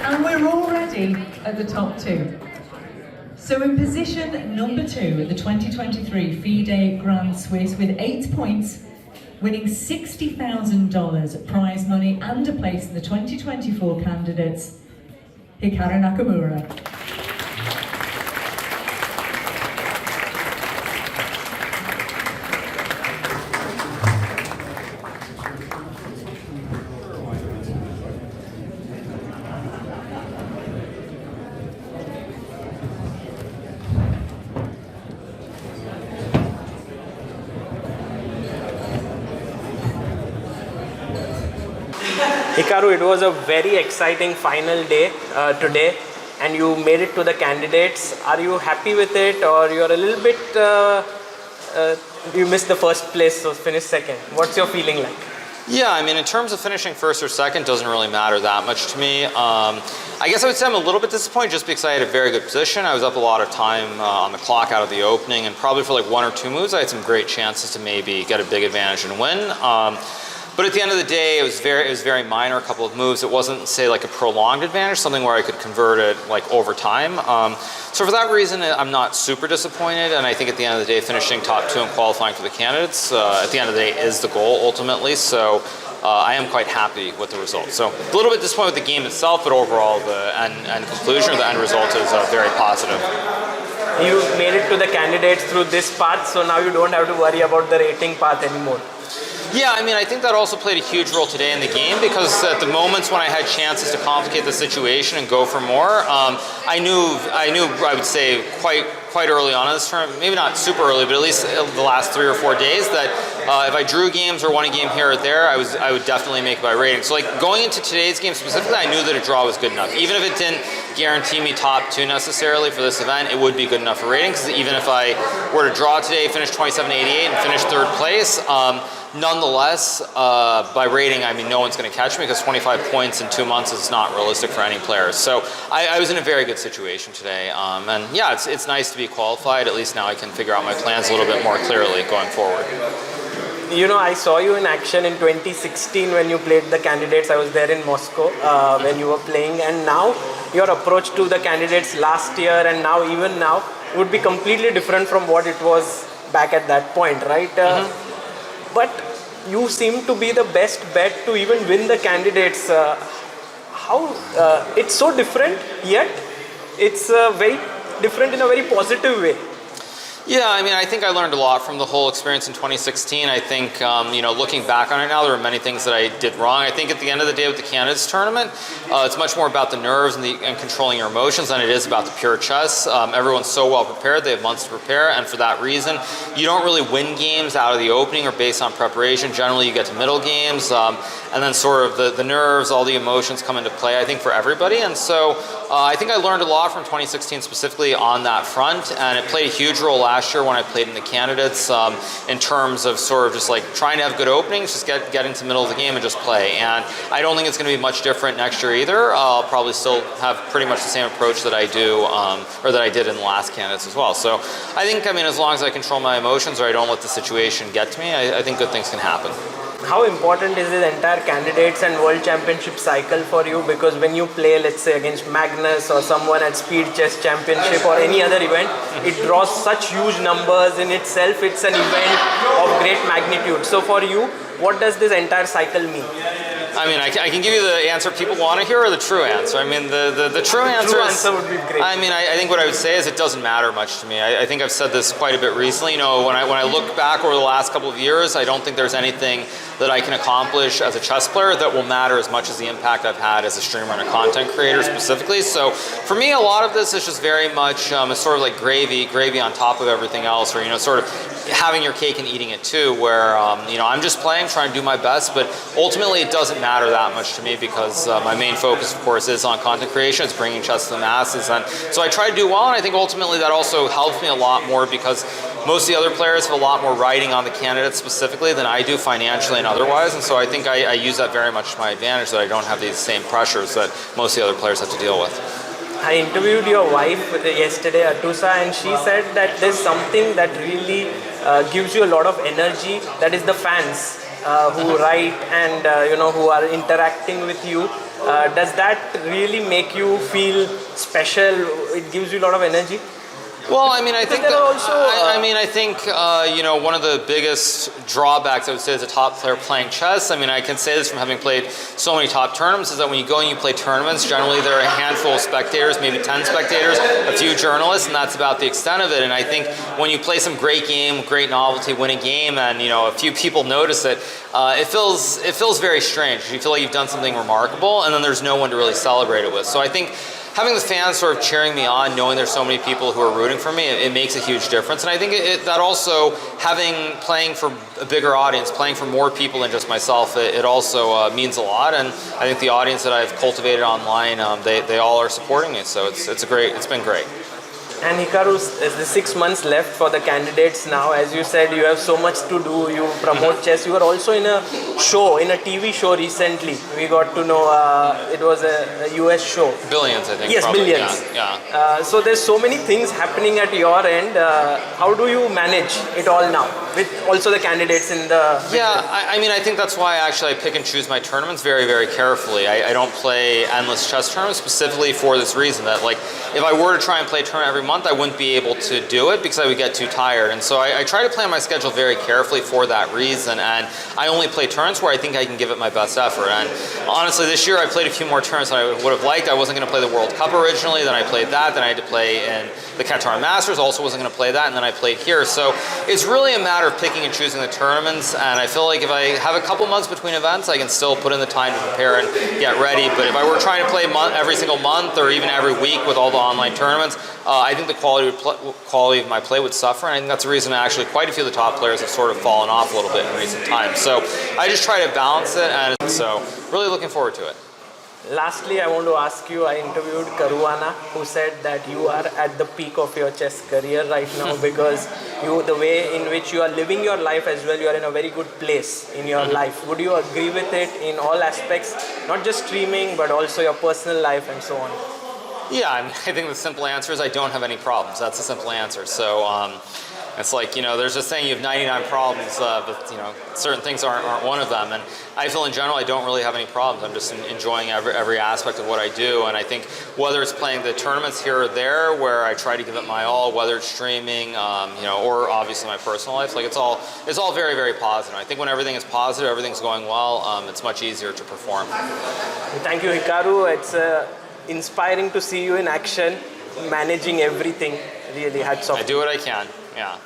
And we're already at the top two. So in position number 2 at the 2023 FIDE Grand Swiss with 8 points, winning $60,000 prize money and a place in the 2024 candidates, Hikaru Nakamura. Hikaru, it was a very exciting final day today, and you made it to the candidates. Are you happy with it, or you're a little bit, you missed the first place, so finished second? What's your feeling like? Yeah, I mean, in terms of finishing first or second, doesn't really matter that much to me. I guess I would say I'm a little bit disappointed just because I had a very good position. I was up a lot of time on the clock out of the opening, and probably for like 1 or 2 moves, I had some great chances to maybe get a big advantage and win. But at the end of the day, it was very minor, a couple of moves. It wasn't, say, like a prolonged advantage, something where I could convert it like over time. So for that reason, I'm not super disappointed, and I think at the end of the day, finishing top 2 and qualifying for the candidates, at the end of the day, is the goal ultimately. So I am quite happy with the result. So a little bit disappointed with the game itself, but overall, the end conclusion or the end result is very positive. You made it to the candidates through this path, so now you don't have to worry about the rating path anymore. Yeah, I mean, I think that also played a huge role today in the game because at the moments when I had chances to complicate the situation and go for more, I knew I would say quite early on in this tournament, maybe not super early, but at least the last 3 or 4 days, that if I drew games or won a game here or there, I would definitely make it by rating. So like going into today's game specifically, I knew that a draw was good enough. Even if it didn't guarantee me top 2 necessarily for this event, it would be good enough for rating, because even if I were to draw today, finish 27-88 and finish 3rd place, nonetheless, by rating, I mean, no one's going to catch me because 25 points in 2 months is not realistic for any players. So I was in a very good situation today. And yeah, it's nice to be qualified. At least now I can figure out my plans a little bit more clearly going forward. You know, I saw you in action in 2016 when you played the candidates. I was there in Moscow when you were playing. And now your approach to the candidates last year and now, even now, would be completely different from what it was back at that point, right? But you seem to be the best bet to even win the candidates. How it's so different, yet it's very different in a very positive way. Yeah, I mean, I think I learned a lot from the whole experience in 2016. I think, you know, looking back on it now, there were many things that I did wrong. I think at the end of the day with the candidates tournament, it's much more about the nerves and controlling your emotions than it is about the pure chess. Everyone's so well prepared, they have months to prepare, and for that reason, you don't really win games out of the opening or based on preparation. Generally, you get to middle games, and then sort of the nerves, all the emotions come into play, I think, for everybody. And so I think I learned a lot from 2016 specifically on that front, and it played a huge role last year when I played in the candidates in terms of sort of just like trying to have good openings, just get into the middle of the game and just play. And I don't think it's going to be much different next year either. I'll probably still have pretty much the same approach that I do or that I did in the last candidates as well. So I think, I mean, as long as I control my emotions or I don't let the situation get to me, I think good things can happen. How important is this entire candidates and world championship cycle for you? Because when you play, let's say, against Magnus or someone at Speed Chess Championship or any other event, it draws such huge numbers in itself. It's an event of great magnitude. So for you, what does this entire cycle mean? I mean, I can give you the answer people want to hear or the true answer. I mean, the true answer would be great. I mean, I think what I would say is it doesn't matter much to me. I think I've said this quite a bit recently. You know, when I look back over the last couple of years, I don't think there's anything that I can accomplish as a chess player that will matter as much as the impact I've had as a streamer and a content creator specifically. So for me, a lot of this is just very much it's sort of like gravy on top of everything else, or, you know, sort of having your cake and eating it too, where you know, I'm just playing, trying to do my best, but ultimately it doesn't matter that much to me because my main focus, of course, is on content creation. It's bringing chess to the masses, and so I try to do well, and I think ultimately that also helps me a lot more because most of the other players have a lot more riding on the candidates specifically than I do financially and otherwise, and so I think I use that very much to my advantage, that I don't have these same pressures that most of the other players have to deal with. I interviewed your wife yesterday, Atusa, and she said that there's something that really gives you a lot of energy, that is the fans who write and you know, who are interacting with you Does that really make you feel special? It gives you a lot of energy? Well, I mean, I think there that, are also, I think you know, one of the biggest drawbacks I would say as a top player playing chess, I mean, I can say this from having played so many top tournaments, is that when you go and you play tournaments, generally there are a handful of spectators, maybe 10 spectators, a few journalists, and that's about the extent of it. And I think when you play some great game, great novelty, winning game, and you know, a few people notice it, it feels very strange. You feel like you've done something remarkable, and then there's no one to really celebrate it with. So I think having the fans sort of cheering me on, knowing there's so many people who are rooting for me, it makes a huge difference. And I think that also, playing for a bigger audience, playing for more people than just myself, it also means a lot. And I think the audience that I've cultivated online, they all are supporting me. So it's been great. And Hikaru, the 6 months left for the candidates now. As you said, you have so much to do. You promote chess. You were also in a show, in a TV show recently. We got to know it was a US show. Billions, I think. Yes, probably. billions. Yeah. So there's so many things happening at your end. How do you manage it all now? With also the candidates in the... Yeah, I mean, I think that's why actually I pick and choose my tournaments very, very carefully. I don't play endless chess tournaments specifically for this reason, that like, if I were to try and play a tournament every month, I wouldn't be able to do it because I would get too tired. And so I try to plan my schedule very carefully for that reason. And I only play tournaments where I think I can give it my best effort. And honestly, this year I played a few more tournaments than I would have liked. I wasn't going to play the World Cup originally, then I played that, then I had to play in the Qatar Masters, also wasn't going to play that, and then I played here. So it's really a matter of picking and choosing the tournaments. And I feel like if I have a couple months between events, I can still put in the time to prepare and get ready. But if I were trying to play every single month or even every week with all the online tournaments, I think the quality of my play would suffer, and I think that's the reason actually quite a few of the top players have sort of fallen off a little bit in recent times. So I just try to balance it, and so really looking forward to it. Lastly, I want to ask you, I interviewed Caruana, who said that you are at the peak of your chess career right now because the way in which you are living your life as well, you are in a very good place in your life. Would you agree with it in all aspects, not just streaming, but also your personal life and so on? Yeah, I think the simple answer is I don't have any problems. That's the simple answer. So it's like, you know, there's this saying you have 99 problems, but, you know, certain things aren't one of them. And I feel in general I don't really have any problems. I'm just enjoying every aspect of what I do. And I think whether it's playing the tournaments here or there where I try to give it my all, whether it's streaming, you know, or obviously my personal life, like it's all very, very positive. I think when everything is positive, everything's going well, it's much easier to perform. Thank you, Hikaru. It's inspiring to see you in action, managing everything. Really, hats off. I do what I can, yeah.